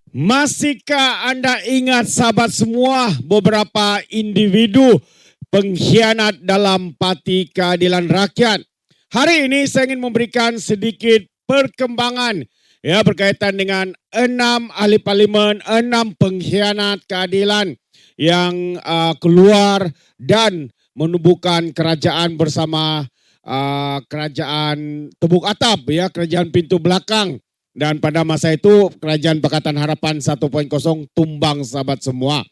Masihkah Anda ingat sahabat semua beberapa individu pengkhianat dalam Parti Keadilan Rakyat? Hari ini saya ingin memberikan sedikit perkembangan berkaitan dengan 6 ahli parlimen, 6 pengkhianat keadilan yang keluar dan menubuhkan kerajaan bersama kerajaan tebuk atap, kerajaan pintu belakang. Dan pada masa itu kerajaan Pakatan Harapan 1.0 tumbang sahabat semua.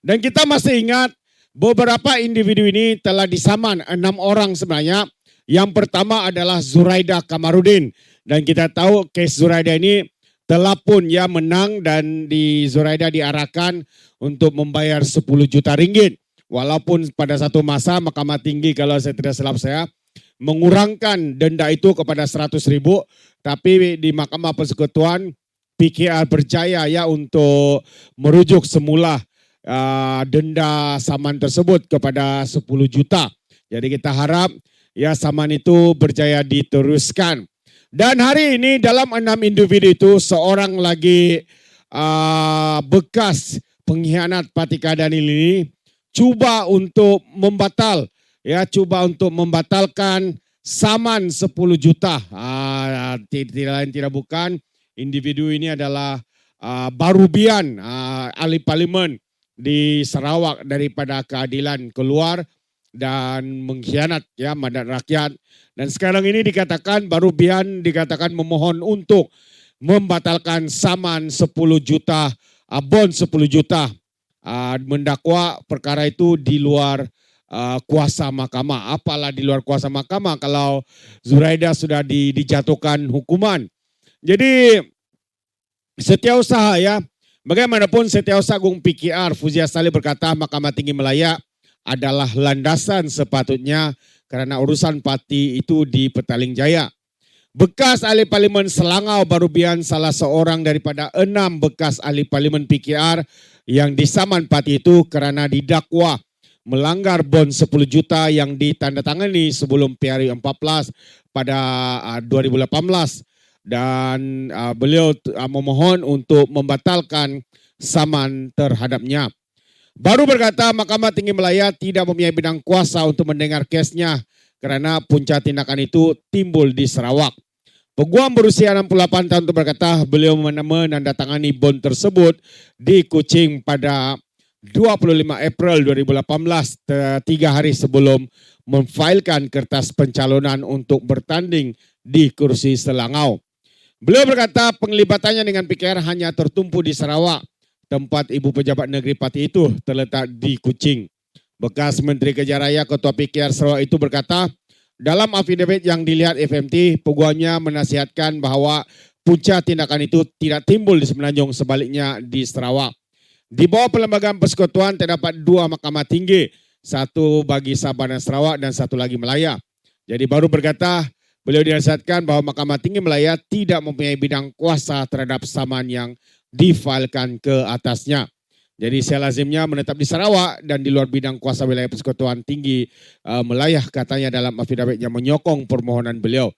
Dan kita masih ingat beberapa individu ini telah disaman 6 orang sebenarnya. Yang pertama adalah Zuraida Kamarudin. Dan kita tahu kes Zuraida ini telah pun menang dan Zuraida diarahkan untuk membayar 10 juta ringgit. Walaupun pada satu masa Mahkamah Tinggi kalau saya tidak salah saya mengurangkan denda itu kepada 100.000, tapi di Mahkamah Persekutuan PKR berjaya untuk merujuk semula denda saman tersebut kepada 10 juta. Jadi kita harap saman itu berjaya diteruskan. Dan hari ini dalam 6 individu itu seorang lagi bekas pengkhianat Parti Keadilan ini coba untuk membatalkan saman 10 juta. Tidak lain tidak bukan, individu ini adalah Barubian, ahli parlimen di Sarawak daripada keadilan keluar dan mengkhianat mandat rakyat. Dan sekarang ini dikatakan Barubian dikatakan memohon untuk membatalkan saman 10 juta, bond 10 juta. Mendakwa perkara itu di luar kuasa mahkamah. Apalah di luar kuasa mahkamah kalau Zuraida sudah dijatuhkan hukuman. Jadi setiausaha bagaimanapun Setiausaha Agung PKR Fuzia Saleh berkata Mahkamah Tinggi Melaya adalah landasan sepatutnya karena urusan parti itu di Petaling Jaya. Bekas ahli parlimen Selangau Barubian salah seorang daripada 6 bekas ahli parlimen PKR yang disaman parti itu karena didakwa melanggar bond 10 juta yang ditandatangani sebelum PRU 14 pada 2018 dan beliau memohon untuk membatalkan saman terhadapnya. Baru berkata Mahkamah Tinggi Melaya tidak mempunyai bidang kuasa untuk mendengar kesnya karena punca tindakan itu timbul di Sarawak. Peguam berusia 68 tahun itu berkata beliau menandatangani bond tersebut di Kuching pada 25 April 2018, 3 hari sebelum memfailkan kertas pencalonan untuk bertanding di kursi Selangau. Beliau berkata penglibatannya dengan PKR hanya tertumpu di Sarawak, tempat ibu pejabat negeri parti itu terletak di Kuching. Bekas Menteri Kerja Raya Ketua PKR Sarawak itu berkata, dalam afidavit yang dilihat FMT, peguamnya menasihatkan bahwa punca tindakan itu tidak timbul di Semenanjung, sebaliknya di Sarawak. Di bawah Perlembagaan Persekutuan terdapat 2 mahkamah tinggi, satu bagi Sabah dan Sarawak dan satu lagi Melaya. Jadi baru berkata, beliau dinasihatkan bahwa Mahkamah Tinggi Melaya tidak mempunyai bidang kuasa terhadap saman yang difailkan ke atasnya. Jadi selazimnya menetap di Sarawak dan di luar bidang kuasa wilayah Persekutuan Tinggi Melaya, katanya dalam afidavit yang menyokong permohonan beliau.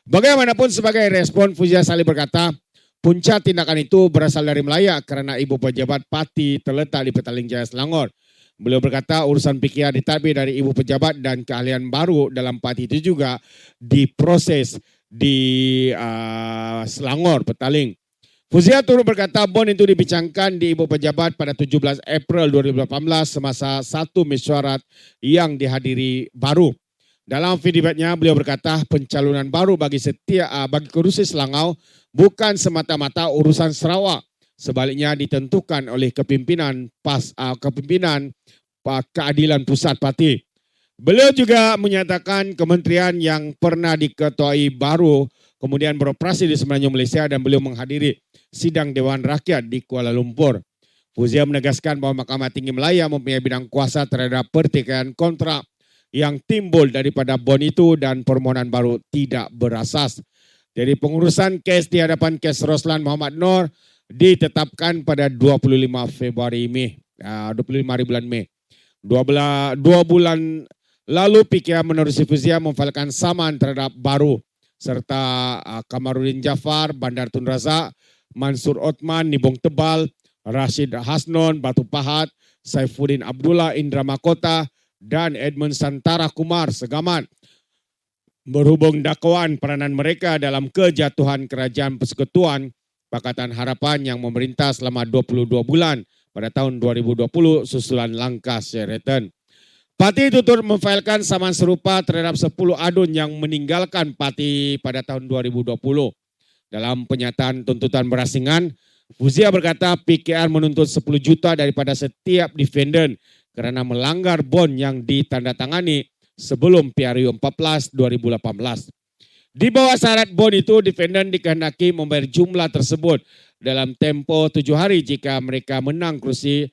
Bagaimanapun sebagai respon, Fuzia Saleh berkata, punca tindakan itu berasal dari Melaya karena ibu pejabat parti terletak di Petaling Jaya Selangor. Beliau berkata urusan PKR ditadbir dari ibu pejabat dan keahlian baru dalam parti itu juga diproses di Selangor, Petaling. Fuzia turut berkata bond itu dibincangkan di ibu pejabat pada 17 April 2018 semasa satu mesyuarat yang dihadiri Baru. Dalam videonya beliau berkata pencalonan Baru bagi kursi Selangau bukan semata-mata urusan Sarawak, sebaliknya ditentukan oleh kepimpinan keadilan pusat parti. Beliau juga menyatakan kementerian yang pernah diketuai Baru kemudian beroperasi di Semenanjung Malaysia dan beliau menghadiri sidang Dewan Rakyat di Kuala Lumpur. Fuzia menegaskan bahwa Mahkamah Tinggi Melaya mempunyai bidang kuasa terhadap pertikaian kontrak yang timbul daripada bond itu dan permohonan Baru tidak berasas. Jadi pengurusan kes di hadapan kes Roslan Muhammad Noor ditetapkan pada 25 Februari Mei, 25 hari bulan Mei. 2 bulan lalu PKR menerusi Fuzia memfailkan saman terhadap Baru serta Kamarudin Jafar, Bandar Tun Razak Mansur Othman, Nibong Tebal, Rashid Hasnon, Batu Pahat, Saifuddin Abdullah, Indra Makota, dan Edmund Santara Kumar Segamat. Berhubung dakwaan peranan mereka dalam kejatuhan kerajaan persekutuan Pakatan Harapan yang memerintah selama 22 bulan pada tahun 2020 susulan langkah Sheraton. Parti itu turut memfailkan saman serupa terhadap 10 adun yang meninggalkan parti pada tahun 2020. Dalam pernyataan tuntutan berasingan, Fuzia berkata PKR menuntut 10 juta daripada setiap defendant kerana melanggar bond yang ditandatangani sebelum PRU 14 2018. Di bawah syarat bond itu, defendant dikehendaki membayar jumlah tersebut dalam tempoh 7 hari jika mereka menang kerusi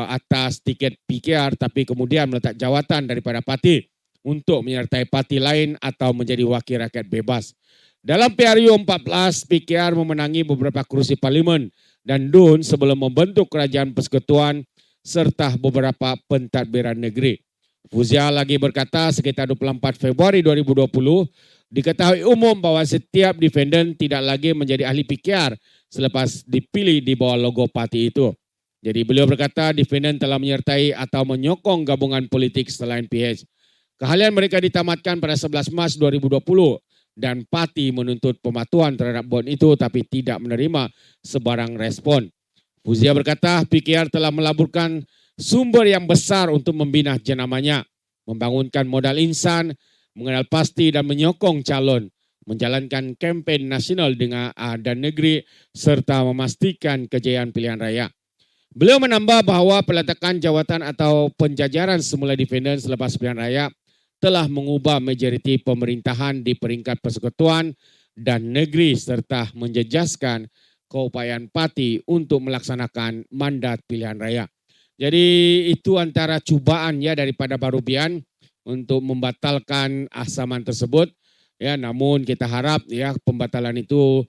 atas tiket PKR tapi kemudian meletak jawatan daripada parti untuk menyertai parti lain atau menjadi wakil rakyat bebas. Dalam PRU 14, PKR memenangi beberapa kerusi parlimen dan DUN sebelum membentuk kerajaan persekutuan serta beberapa pentadbiran negeri. Fuzia lagi berkata sekitar 24 Februari 2020 diketahui umum bahawa setiap defendant tidak lagi menjadi ahli PKR selepas dipilih di bawah logo parti itu. Jadi beliau berkata defendant telah menyertai atau menyokong gabungan politik selain PH. Keahlian mereka ditamatkan pada 11 Mac 2020 dan parti menuntut pematuhan terhadap bond itu tapi tidak menerima sebarang respon. Fuzia berkata PKR telah melaburkan sumber yang besar untuk membina jenamanya, membangunkan modal insan, mengenal pasti dan menyokong calon, menjalankan kempen nasional dengan dan negeri serta memastikan kejayaan pilihan raya. Beliau menambah bahawa peletakan jawatan atau penjajaran semula defendant selepas pilihan raya telah mengubah majoriti pemerintahan di peringkat persekutuan dan negeri serta menjejaskan keupayaan parti untuk melaksanakan mandat pilihan raya. Jadi itu antara cubaan ya daripada Barubian untuk membatalkan asaman tersebut. Ya, namun kita harap ya pembatalan itu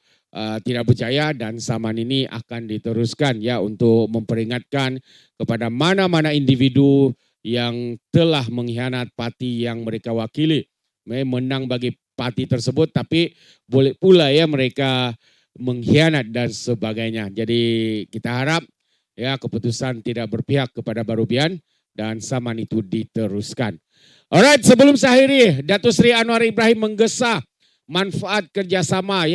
tidak berjaya dan saman ini akan diteruskan ya untuk memperingatkan kepada mana-mana individu yang telah mengkhianat parti yang mereka wakili. Menang bagi parti tersebut tapi boleh pula ya mereka mengkhianat dan sebagainya. Jadi kita harap ya keputusan tidak berpihak kepada Barubian dan saman itu diteruskan. Alright, sebelum saya akhiri, Datuk Seri Anwar Ibrahim menggesa manfaat kerjasama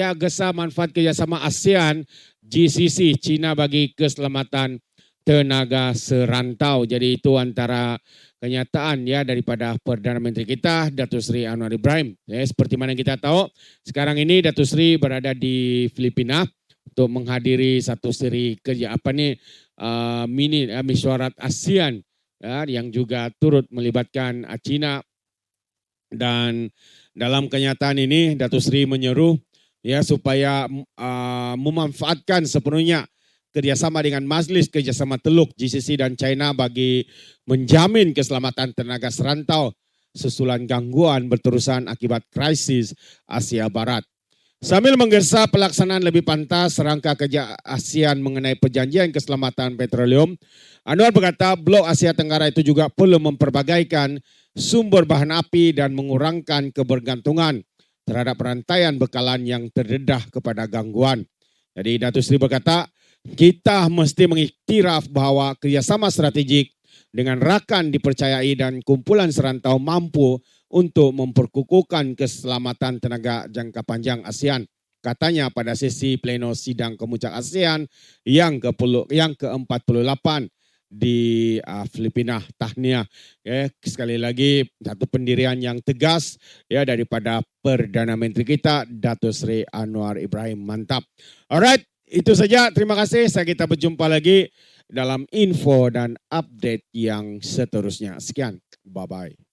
manfaat kerjasama ASEAN GCC China bagi keselamatan tenaga serantau. Jadi itu antara kenyataan ya daripada Perdana Menteri kita Datuk Seri Anwar Ibrahim. Ya, seperti mana kita tahu, sekarang ini Datuk Seri berada di Filipina untuk menghadiri satu seri kerja mesyuarat ASEAN ya, yang juga turut melibatkan China. Dan dalam kenyataan ini Datuk Seri menyeru ya supaya memanfaatkan sepenuhnya kerjasama dengan Majlis Kerjasama Teluk GCC dan China bagi menjamin keselamatan tenaga serantau susulan gangguan berterusan akibat krisis Asia Barat. Sambil menggesa pelaksanaan lebih pantas rangka kerja ASEAN mengenai perjanjian keselamatan petroleum, Anwar berkata Blok Asia Tenggara itu juga perlu memperbagaikan sumber bahan api dan mengurangkan kebergantungan terhadap rantaian bekalan yang terdedah kepada gangguan. Jadi Datuk Seri berkata, kita mesti mengiktiraf bahawa kerjasama strategik dengan rakan dipercayai dan kumpulan serantau mampu untuk memperkukuhkan keselamatan tenaga jangka panjang ASEAN. Katanya pada sesi pleno sidang kemuncak ASEAN yang ke-48 di Filipina. Tahniah. Sekali lagi satu pendirian yang tegas ya daripada Perdana Menteri kita Datuk Seri Anwar Ibrahim. Mantap. Alright, itu saja. Terima kasih. Kita berjumpa lagi dalam info dan update yang seterusnya. Sekian. Bye-bye.